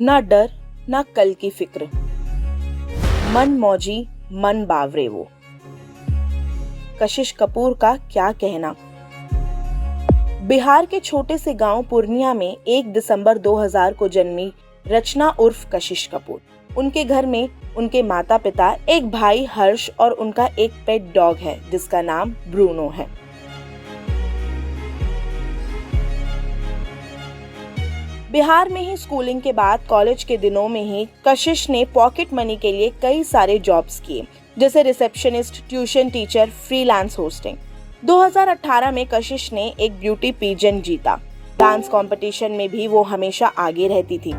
ना डर ना कल की फिक्र, मन मौजी मन बावरे वो। कशिश कपूर का क्या कहना। बिहार के छोटे से गांव पूर्णिया में 1 दिसंबर 2000 को जन्मी रचना उर्फ कशिश कपूर। उनके घर में उनके माता पिता, एक भाई हर्ष और उनका एक पेट डॉग है जिसका नाम ब्रूनो है। बिहार में ही स्कूलिंग के बाद कॉलेज के दिनों में ही कशिश ने पॉकेट मनी के लिए कई सारे जॉब्स किए, जैसे receptionist, tuition teacher, freelance hosting. 2018 में कशिश ने एक ब्यूटी पीजेंट जीता। डांस कंपटीशन में भी वो हमेशा आगे रहती थी।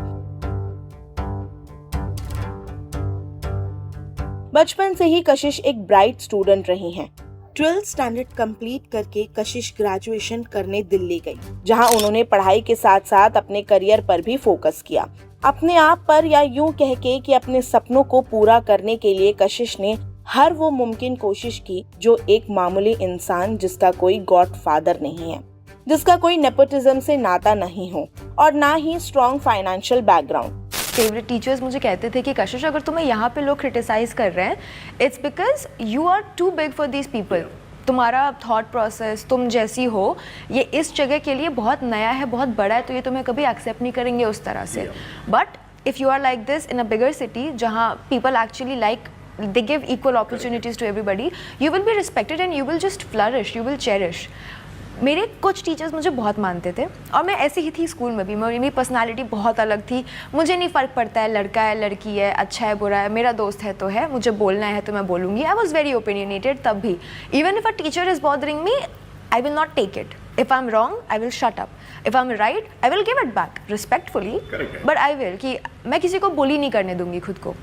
बचपन से ही कशिश एक ब्राइट स्टूडेंट रही हैं। 12th स्टैंडर्ड कंप्लीट करके कशिश ग्रेजुएशन करने दिल्ली गई, जहां उन्होंने पढ़ाई के साथ साथ अपने करियर पर भी फोकस किया। अपने आप पर, या यूं कह के कि अपने सपनों को पूरा करने के लिए कशिश ने हर वो मुमकिन कोशिश की जो एक मामूली इंसान जिसका कोई गॉडफादर नहीं है, जिसका कोई नेपोटिज्म से नाता नहीं हो और ना ही strong financial background. Favourite teachers मुझे कहते थे कि कशिश, अगर तुम्हें यहाँ पे लोग क्रिटिसाइज कर रहे हैं, it's because you are too big for these people. तुम्हारा थॉट प्रोसेस, तुम जैसी हो, ये इस जगह के लिए बहुत नया है, बहुत बड़ा है, तो ये तुम्हें कभी एक्सेप्ट नहीं करेंगे उस तरह से। But if you are like this in a bigger city, जहाँ people actually like they give equal opportunities to everybody, you will be respected and you will just flourish, you will cherish. मेरे कुछ teachers मुझे बहुत मानते थे और मैं ऐसी ही थी स्कूल में भी। मेरी पर्सनालिटी बहुत अलग थी। मुझे नहीं फ़र्क पड़ता है लड़का है लड़की है, अच्छा है बुरा है, मेरा दोस्त है तो है, मुझे बोलना है तो मैं बोलूँगी। आई वॉज वेरी ओपिनियनेटेड तब भी। Even if a teacher is bothering me, I will not take it. If I am wrong, I will shut up. If I am right, I will give it back respectfully, but I will कि मैं किसी को बुली नहीं करने दूंगी खुद को।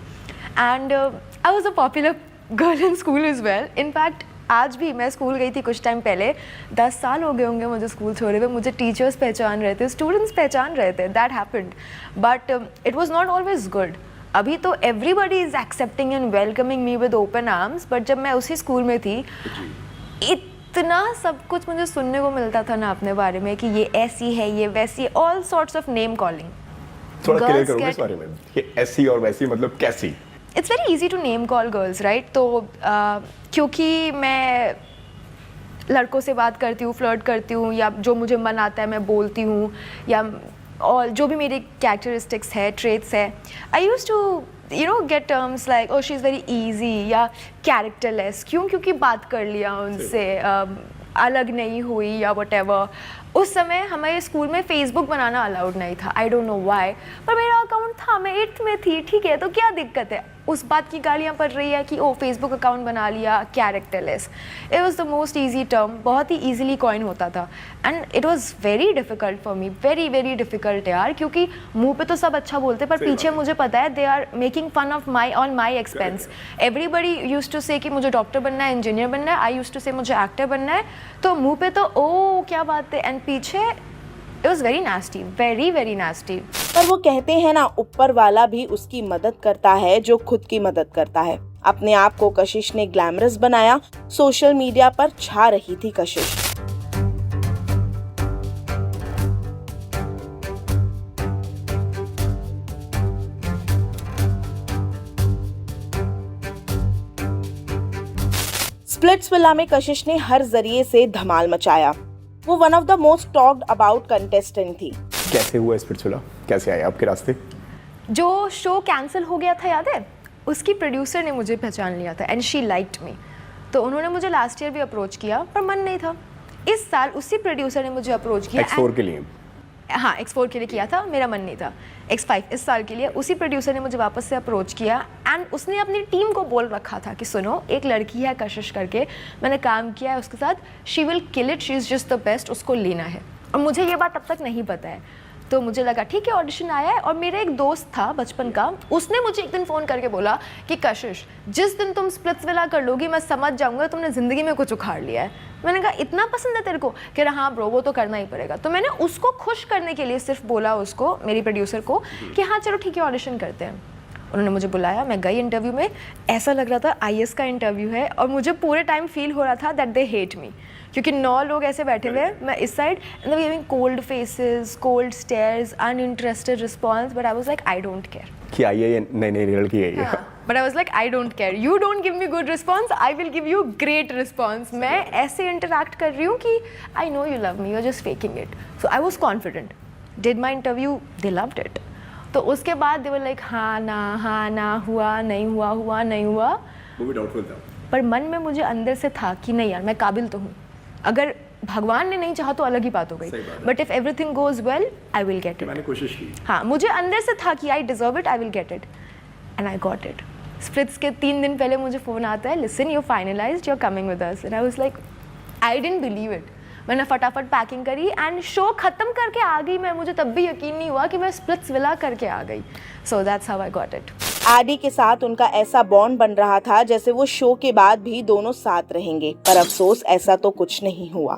And I was a popular girl in school is well. In fact आज भी मैं स्कूल गई थी कुछ टाइम पहले, 10 साल हो गए होंगे मुझे स्कूल छोड़े हुए, मुझे टीचर्स पहचान रहे थे, स्टूडेंट्स पहचान रहे थे। That happened, but it was not always good. अभी तो everybody is accepting and welcoming me with open arms, but जब मैं उसी स्कूल में थी, इतना सब कुछ मुझे सुनने को मिलता था ना अपने बारे में कि ये ऐसी है, ये वैसी, all sorts of name calling. थोड़ा क्लियर करोगे इस बारे में, ये ऐसी और वैसी मतलब कैसी? It's very easy to name call girls, right? तो क्योंकि मैं लड़कों से बात करती हूँ, फ्लर्ट करती हूँ, या जो मुझे मन आता है मैं बोलती हूँ, या और जो भी मेरी कैरेक्टरिस्टिक्स है, ट्रेट्स है, I use to get terms like oh she is very easy या कैरेक्टरलेस। क्योंकि बात कर लिया उनसे, अलग नहीं हुई या वटेवर। उस समय हमारे स्कूल में फेसबुक बनाना अलाउड नहीं था, आई डोंट नो व्हाई, पर मेरा अकाउंट था, मैं 8th में थी, ठीक है, तो क्या दिक्कत है? उस बात की गालियाँ पड़ रही है कि ओ फेसबुक अकाउंट बना लिया, characterless. It was the most easy term, बहुत ही ईजिली कॉइन होता था। And it was very difficult for me, very very difficult यार, क्योंकि मुंह पे तो सब अच्छा बोलते पर पीछे मुझे पता है they are making fun of my on my expense. Everybody use to say कि मुझे डॉक्टर बनना है, इंजीनियर बनना है, आई यूज टू से मुझे एक्टर बनना है, तो मुंह पे तो ओ क्या बात है, एंड पीछे It was very nasty, very very nasty. पर वो कहते हैं ना, ऊपर वाला भी उसकी मदद करता है जो खुद की मदद करता है। अपने आप को कशिश ने ग्लैमरस बनाया, सोशल मीडिया पर छा रही थी कशिश। स्प्लिट्सविला में कशिश ने हर जरिए से धमाल मचाया। वो one of the most talked about contestant थी। कैसे हुआ स्प्लिट्सविला, कैसे आया आपके रास्ते? जो शो कैंसिल हो गया था याद है, उसकी प्रोड्यूसर ने मुझे पहचान लिया था एंड शी लाइक्ड मी, तो उन्होंने मुझे लास्ट ईयर भी अप्रोच किया पर मन नहीं था। इस साल उसी प्रोड्यूसर ने मुझे अप्रोच किया X4 के लिए। हाँ, X4 के लिए किया था, मेरा मन नहीं था। X5 इस साल के लिए उसी प्रोड्यूसर ने मुझे वापस से अप्रोच किया एंड उसने अपनी टीम को बोल रखा था कि सुनो, एक लड़की है कशिश करके, मैंने काम किया है उसके साथ, she will kill it, she is just the best, उसको लेना है। और मुझे ये बात तब तक नहीं पता है, तो मुझे लगा ठीक है ऑडिशन आया है। और मेरा एक दोस्त था बचपन का, उसने मुझे एक दिन फ़ोन करके बोला कि कशिश, जिस दिन तुम स्प्लिट्सविला कर लोगी मैं समझ जाऊंगा तुमने ज़िंदगी में कुछ उखाड़ लिया है। मैंने कहा इतना पसंद है तेरे को? कह रहा हाँ ब्रो, वो तो करना ही पड़ेगा। तो मैंने उसको खुश करने के लिए सिर्फ बोला उसको, मेरी प्रोड्यूसर को, कि हाँ चलो ठीक है ऑडिशन करते हैं। उन्होंने मुझे बुलाया, मैं गई इंटरव्यू में, ऐसा लग रहा था IAS का इंटरव्यू है, और मुझे पूरे टाइम फील हो रहा था दैट दे हेट मी, क्योंकि 9 लोग ऐसे बैठे हुए हैं, मैं इस side, and they giving cold faces, cold stares, uninterested response, but I was like I don't care कि आई है नई रिजल्ट की है। But I was like I don't care, you don't give me good response, I will give you great response. मैं ऐसे interact कर रही हूँ कि I know you love me, you are just faking it. So I was confident, did my interview, they loved it. तो उसके बाद दे were like हाँ ना, हुआ नहीं हुआ, हुआ नहीं हुआ, वो भी डाउटफुल था, पर मन में मुझे अंदर से था कि नहीं यार, मैं काबिल तो हूँ। अगर भगवान ने नहीं चाहा तो अलग ही बात हो गई, but if everything goes well I will get it. मैंने कोशिश की। हाँ, मुझे अंदर से था कि I deserve it, I will get it, and I got it. Splits के 3 दिन पहले मुझे फ़ोन आता है, listen you finalised, you are coming with us, and I was like I didn't believe it. मैंने फटाफट पैकिंग करी एंड शो ख़त्म करके आ गई मैं, मुझे तब भी यकीन नहीं हुआ कि मैं स्प्लिट्स विला करके आ गई। So that's how I got it. आदि के साथ उनका ऐसा बॉन्ड बन रहा था जैसे वो शो के बाद भी दोनों साथ रहेंगे, पर अफसोस ऐसा तो कुछ नहीं हुआ।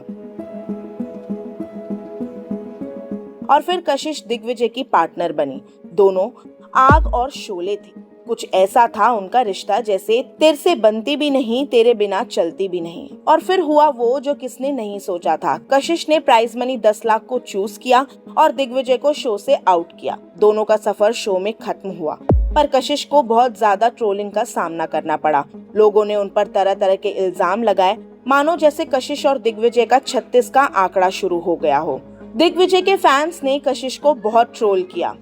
और फिर कशिश दिग्विजय की पार्टनर बनी। दोनों आग और शोले थे। कुछ ऐसा था उनका रिश्ता जैसे तेरे से बनती भी नहीं, तेरे बिना चलती भी नहीं। और फिर हुआ वो जो किसने नहीं सोचा था। कशिश ने प्राइज मनी 10 लाख को चूज किया और दिग्विजय को शो से आउट किया। दोनों का सफर शो में खत्म हुआ, पर कशिश को बहुत ज्यादा ट्रोलिंग का सामना करना पड़ा। लोगों ने उन पर तरह तरह के इल्जाम लगाए, मानो जैसे कशिश और दिग्विजय का 36 का आंकड़ा शुरू हो गया हो। दिग्विजय के फैंस ने कशिश को बहुत ट्रोल किया।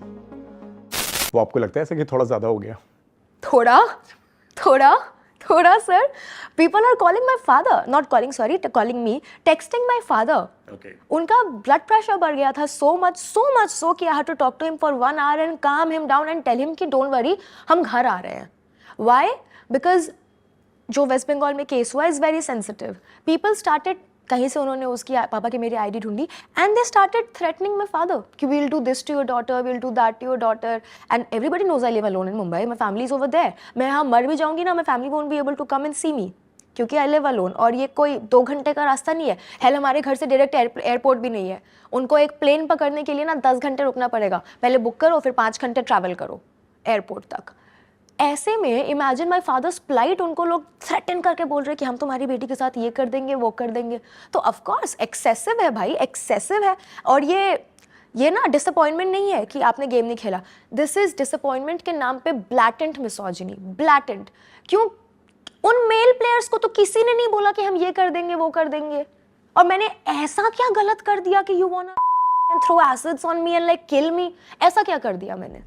वो आपको लगता है ऐसा कि थोड़ा ज्यादा हो गया? थोड़ा sir, people are calling my father, not calling, sorry, calling me, texting my father. Okay. उनका ब्लड प्रेशर बढ़ गया था so much so कि I had to talk to him for 1 hour and calm him down and tell him कि don't worry, हम घर आ रहे हैं। Why? Because जो वेस्ट बंगाल में केस हुआ is very sensitive. People started, कहीं से उन्होंने उसकी पापा की मेरी आईडी ढूंढी and they started threatening my father कि we'll do this to your daughter, we'll do that to your daughter, and everybody knows I live alone in Mumbai, my family is over there. मैं यहाँ मर भी जाऊंगी ना, my family won't be able to come and see me क्योंकि I live alone, और ये कोई 2 घंटे का रास्ता नहीं है। हेल हमारे घर से डायरेक्ट एयरपोर्ट भी नहीं है, उनको एक प्लेन पकड़ने के लिए ना 10 घंटे रुकना पड़ेगा, पहले बुक करो फिर 5 घंटे ट्रैवल करो एयरपोर्ट तक। ऐसे में इमेजिन माई फादर्स प्लाइट, उनको लोग थ्रेटन करके बोल रहे हैं कि हम तुम्हारी बेटी के साथ ये कर देंगे वो कर देंगे। तो ऑफकोर्स एक्सेसिव है भाई, एक्सेसिव है। और ये ना डिसअपॉइंटमेंट नहीं है कि आपने गेम नहीं खेला, दिस इज डिसअपॉइंटमेंट के नाम पे ब्लैटेंट मिसोजिनी, ब्लैटेंट। क्यों? उन मेल प्लेयर्स को तो किसी ने नहीं बोला कि हम ये कर देंगे वो कर देंगे, और मैंने ऐसा क्या गलत कर दिया कि you wanna throw acids on me and like kill me? ऐसा क्या कर दिया मैंने?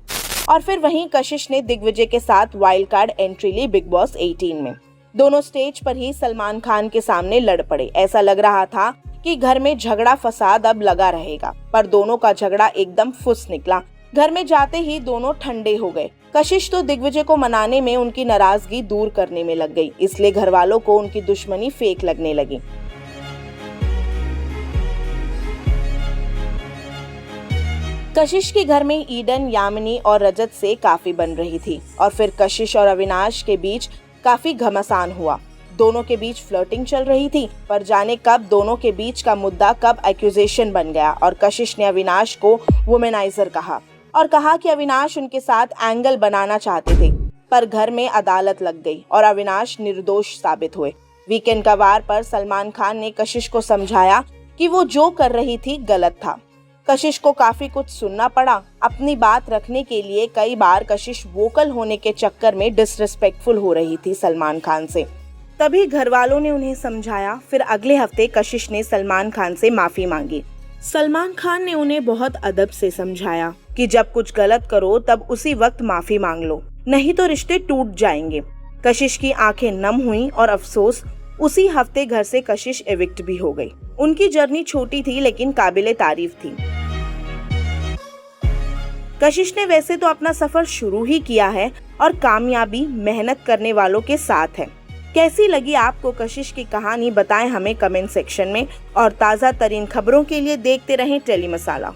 और फिर वहीं कशिश ने दिग्विजय के साथ वाइल्ड कार्ड एंट्री ली बिग बॉस 18 में। दोनों स्टेज पर ही सलमान खान के सामने लड़ पड़े। ऐसा लग रहा था कि घर में झगड़ा फसाद अब लगा रहेगा, पर दोनों का झगड़ा एकदम फुस निकला। घर में जाते ही दोनों ठंडे हो गए। कशिश तो दिग्विजय को मनाने में, उनकी नाराजगी दूर करने में लग गई, इसलिए घर वालों को उनकी दुश्मनी फेक लगने लगी। कशिश के घर में ईडन, यामिनी और रजत से काफी बन रही थी, और फिर कशिश और अविनाश के बीच काफी घमासान हुआ। दोनों के बीच फ्लर्टिंग चल रही थी, पर जाने कब दोनों के बीच का मुद्दा कब एक्यूजेशन बन गया और कशिश ने अविनाश को वुमेनाइजर कहा और कहा कि अविनाश उनके साथ एंगल बनाना चाहते थे। पर घर में अदालत लग गई और अविनाश निर्दोष साबित हुए। वीकेंड का वार पर सलमान खान ने कशिश को समझाया कि वो जो कर रही थी गलत था। कशिश को काफी कुछ सुनना पड़ा। अपनी बात रखने के लिए कई बार कशिश वोकल होने के चक्कर में डिसरिस्पेक्टफुल हो रही थी सलमान खान से। तभी घर वालों ने उन्हें समझाया। फिर अगले हफ्ते कशिश ने सलमान खान से माफी मांगी। सलमान खान ने उन्हें बहुत अदब से समझाया कि जब कुछ गलत करो तब उसी वक्त माफी मांग लो, नहीं तो रिश्ते टूट जाएंगे। कशिश की आंखें नम हुईं और अफसोस, उसी हफ्ते घर से कशिश एविक्ट भी हो गई। उनकी जर्नी छोटी थी लेकिन काबिले तारीफ थी। कशिश ने वैसे तो अपना सफर शुरू ही किया है और कामयाबी मेहनत करने वालों के साथ है। कैसी लगी आपको कशिश की कहानी, बताएं हमें कमेंट सेक्शन में, और ताज़ा तरीन खबरों के लिए देखते रहें टेली मसाला।